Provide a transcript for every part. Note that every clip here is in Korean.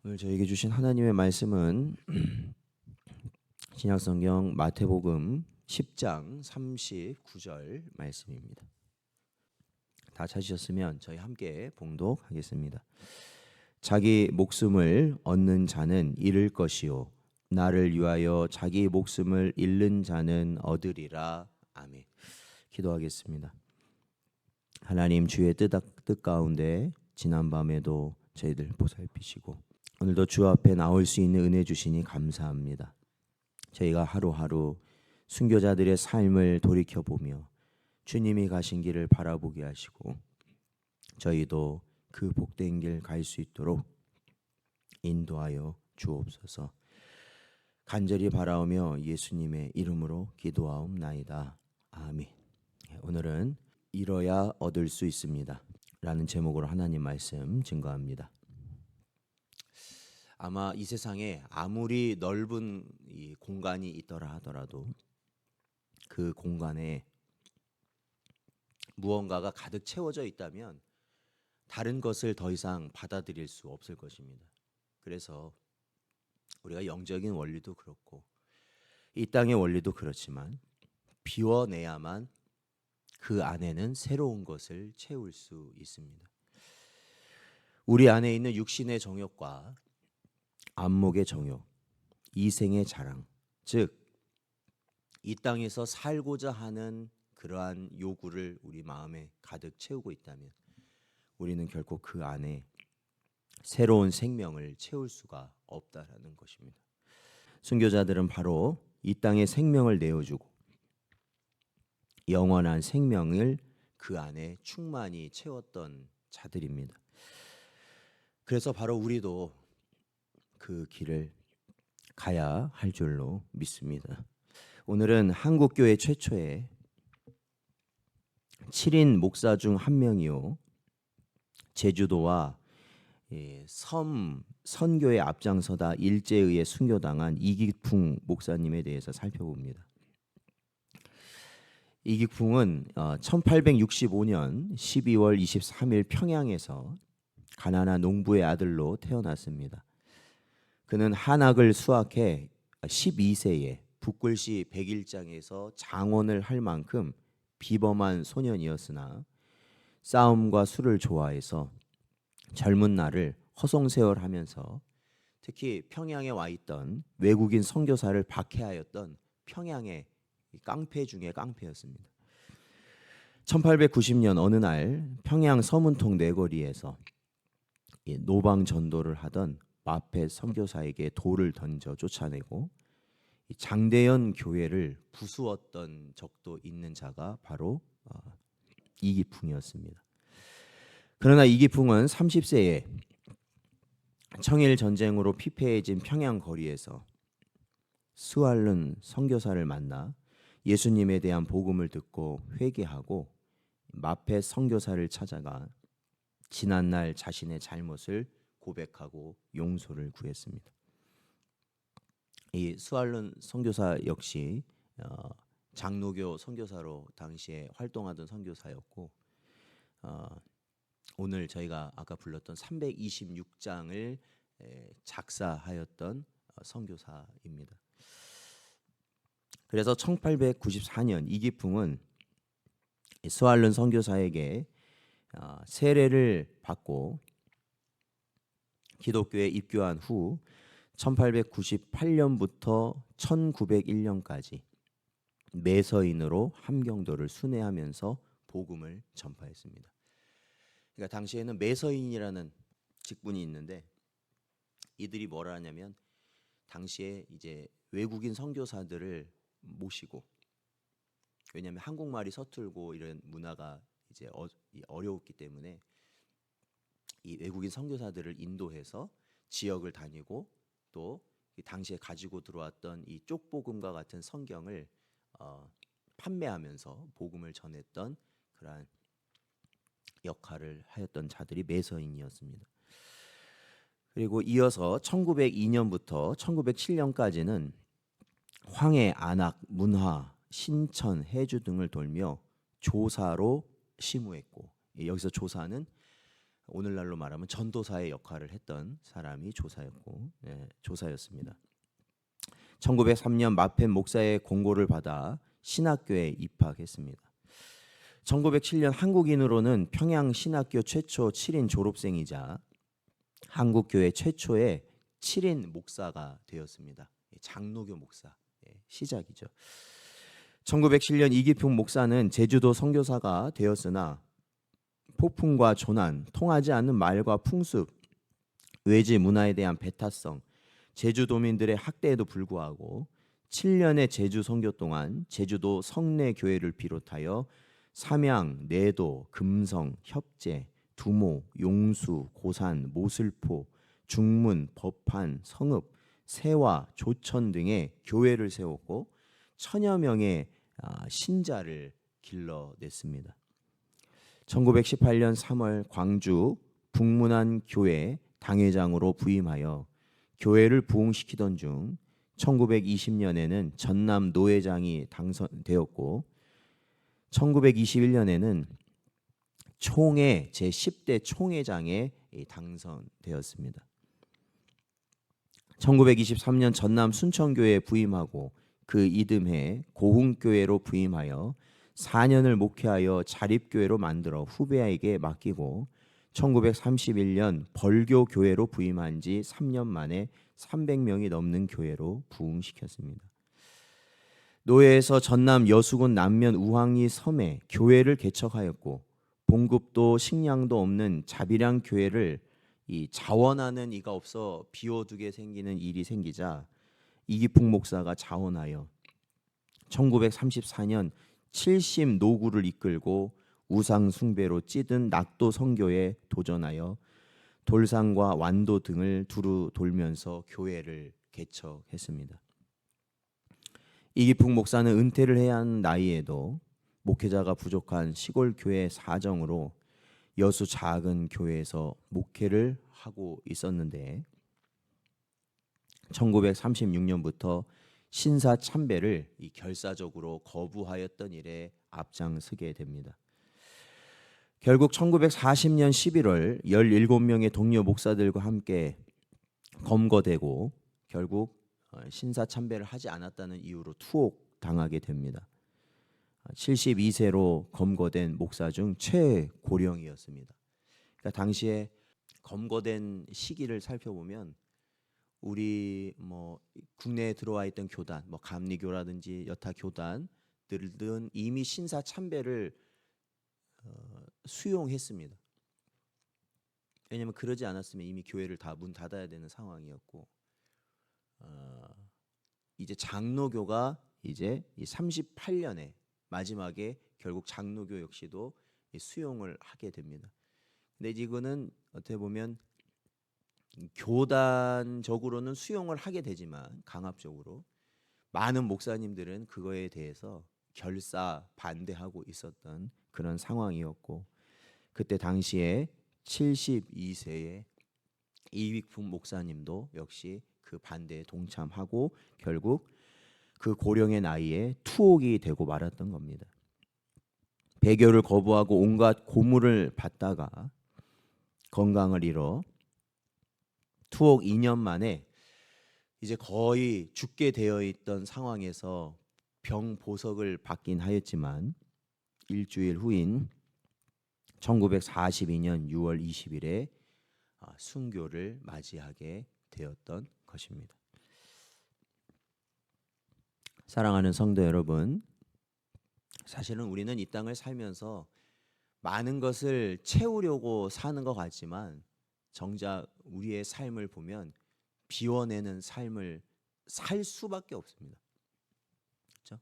오늘 저에게 주신 하나님의 말씀은 신약성경 마태복음 10장 39절 말씀입니다. 다 찾으셨으면 저희 함께 봉독하겠습니다. 자기 목숨을 얻는 자는 잃을 것이요 나를 위하여 자기 목숨을 잃는 자는 얻으리라. 아멘. 기도하겠습니다. 하나님, 주의 뜻 가운데 지난밤에도 저희들 보살피시고 오늘도 주 앞에 나올 수 있는 은혜 주시니 감사합니다. 저희가 하루하루 순교자들의 삶을 돌이켜보며 주님이 가신 길을 바라보게 하시고 저희도 그 복된 길 갈 수 있도록 인도하여 주옵소서. 간절히 바라오며 예수님의 이름으로 기도하옵나이다. 아멘. 오늘은 잃어야 얻을 수 있습니다 라는 제목으로 하나님 말씀 증거합니다. 아마 이 세상에 아무리 넓은 이 공간이 있더라 하더라도 그 공간에 무언가가 가득 채워져 있다면 다른 것을 더 이상 받아들일 수 없을 것입니다. 그래서 우리가 영적인 원리도 그렇고 이 땅의 원리도 그렇지만 비워내야만 그 안에는 새로운 것을 채울 수 있습니다. 우리 안에 있는 육신의 정욕과 안목의 정욕, 이생의 자랑, 즉 이 땅에서 살고자 하는 그러한 요구를 우리 마음에 가득 채우고 있다면 우리는 결코 그 안에 새로운 생명을 채울 수가 없다라는 것입니다. 순교자들은 바로 이 땅에 생명을 내어주고 영원한 생명을 그 안에 충만히 채웠던 자들입니다. 그래서 바로 우리도 그 길을 가야 할 줄로 믿습니다. 오늘은 한국교회 최초의 7인 목사 중 한 명이요 제주도와 섬 선교에 앞장서다 일제에 의해 순교당한 이기풍 목사님에 대해서 살펴봅니다. 이기풍은 1865년 12월 23일 평양에서 가난한 농부의 아들로 태어났습니다. 그는 한학을 수학해 12세에 북글씨 101장에서 장원을 할 만큼 비범한 소년이었으나 싸움과 술을 좋아해서 젊은 날을 허송세월하면서 특히 평양에 와 있던 외국인 선교사를 박해하였던 평양의 깡패 중에 깡패였습니다. 1890년 어느 날 평양 서문통 내거리에서 노방 전도를 하던 마펫 선교사에게 돌을 던져 쫓아내고 장대현 교회를 부수었던 적도 있는 자가 바로 이기풍이었습니다. 그러나 이기풍은 30세에 청일 전쟁으로 피폐해진 평양 거리에서 스왈른 선교사를 만나 예수님에 대한 복음을 듣고 회개하고 마펫 선교사를 찾아가 지난날 자신의 잘못을 고백하고 용서를 구했습니다. 이 스왈른 선교사 역시 장로교 선교사로 당시에 활동하던 선교사였고 오늘 저희가 아까 불렀던 326장을 작사하였던 선교사입니다. 그래서 1894년 이기풍은 스왈른 선교사에게 세례를 받고 기독교에 입교한 후 1898년부터 1901년까지 매서인으로 함경도를 순회하면서 복음을 전파했습니다. 그러니까 당시에는 매서인이라는 직분이 있는데 이들이 뭐라 하냐면 당시에 이제 외국인 선교사들을 모시고, 왜냐하면 한국말이 서툴고 이런 문화가 이제 어려웠기 때문에 이 외국인 선교사들을 인도해서 지역을 다니고 또 당시에 가지고 들어왔던 이 쪽복음과 같은 성경을 판매하면서 복음을 전했던 그러한 역할을 하였던 자들이 매서인이었습니다. 그리고 이어서 1902년부터 1907년까지는 황해, 안악, 문화, 신천, 해주 등을 돌며 조사로 심우했고, 여기서 조사는 오늘날로 말하면 전도사의 역할을 했던 사람이 조사였습니다. 1903년 마펜 목사의 공고를 받아 신학교에 입학했습니다. 1907년 한국인으로는 평양 신학교 최초 7인 졸업생이자 한국교회 최초의 7인 목사가 되었습니다. 장로교 목사 시작이죠. 1907년 이기풍 목사는 제주도 선교사가 되었으나 폭풍과 조난, 통하지 않는 말과 풍습, 외지 문화에 대한 배타성, 제주도민들의 학대에도 불구하고 7년의 제주 선교 동안 제주도 성내교회를 비롯하여 삼양, 내도, 금성, 협재, 두모, 용수, 고산, 모슬포, 중문, 법한, 성읍, 세화, 조천 등의 교회를 세웠고 천여 명의 신자를 길러냈습니다. 1918년 3월 광주 북문안 교회 당회장으로 부임하여 교회를 부흥시키던 중 1920년에는 전남 노회장이 당선되었고 1921년에는 총회 제10대 총회장에 당선되었습니다. 1923년 전남 순천교회에 부임하고 그 이듬해 고흥교회로 부임하여 4년을 목회하여 자립교회로 만들어 후배에게 맡기고 1931년 벌교교회로 부임한 지 3년 만에 300명이 넘는 교회로 부흥시켰습니다. 노예에서 전남 여수군 남면 우항리 섬에 교회를 개척하였고 봉급도 식량도 없는 자비량 교회를 자원하는 이가 없어 비워두게 생기는 일이 생기자 이기풍 목사가 자원하여 1934년 70 노구를 이끌고 우상 숭배로 찌든 낙도 선교에 도전하여 돌산과 완도 등을 두루 돌면서 교회를 개척했습니다. 이기풍 목사는 은퇴를 해야 하는 나이에도 목회자가 부족한 시골 교회 사정으로 여수 작은 교회에서 목회를 하고 있었는데 1936년부터 신사 참배를 결사적으로 거부하였던 일에 앞장서게 됩니다. 결국 1940년 11월 17명의 동료 목사들과 함께 검거되고 결국 신사 참배를 하지 않았다는 이유로 투옥당하게 됩니다. 72세로 검거된 목사 중 최고령이었습니다. 그러니까 당시에 검거된 시기를 살펴보면 우리 국내에 들어와 있던 교단, 감리교라든지 여타 교단들은 이미 신사 참배를 수용했습니다. 왜냐하면 그러지 않았으면 이미 교회를 다 문 닫아야 되는 상황이었고 이제 장로교가 이제 38년에 마지막에 결국 장로교 역시도 수용을 하게 됩니다. 근데 이거는 어떻게 보면 교단적으로는 수용을 하게 되지만 강압적으로 많은 목사님들은 그거에 대해서 결사 반대하고 있었던 그런 상황이었고 그때 당시에 72세의 이익풍 목사님도 역시 그 반대에 동참하고 결국 그 고령의 나이에 투옥이 되고 말았던 겁니다. 배교를 거부하고 온갖 고물을 받다가 건강을 잃어 투옥 2년 만에 이제 거의 죽게 되어 있던 상황에서 병 보석을 받긴 하였지만 일주일 후인 1942년 6월 20일에 순교를 맞이하게 되었던 것입니다. 사랑하는 성도 여러분, 사실은 우리는 이 땅을 살면서 많은 것을 채우려고 사는 것 같지만 정작 우리의 삶을 보면 비워내는 삶을 살 수밖에 없습니다. 그렇죠?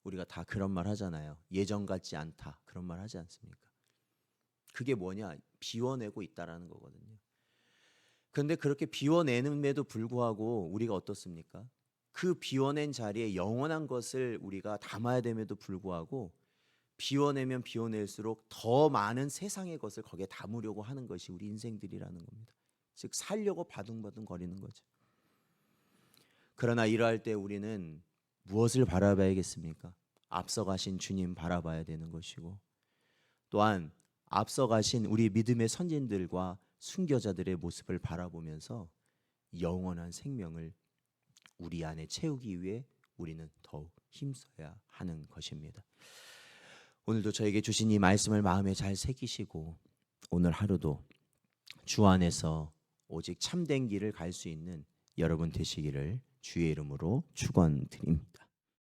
우리가 다 그런 말 하잖아요. 예전 같지 않다. 그런 말 하지 않습니까? 그게 뭐냐? 비워내고 있다라는 거거든요. 그런데 그렇게 비워내는데도 불구하고 우리가 어떻습니까? 그 비워낸 자리에 영원한 것을 우리가 담아야 됨에도 불구하고 비워내면 비워낼수록 더 많은 세상의 것을 거기에 담으려고 하는 것이 우리 인생들이라는 겁니다. 즉 살려고 바둥바둥 거리는 거죠. 그러나 이러할 때 우리는 무엇을 바라봐야겠습니까? 앞서가신 주님 바라봐야 되는 것이고 또한 앞서가신 우리 믿음의 선진들과 순교자들의 모습을 바라보면서 영원한 생명을 우리 안에 채우기 위해 우리는 더욱 힘써야 하는 것입니다. 오늘도 저에게 주신 이 말씀을 마음에 잘 새기시고 오늘 하루도 주 안에서 오직 참된 길을 갈 수 있는 여러분 되시기를 주의 이름으로 축원드립니다.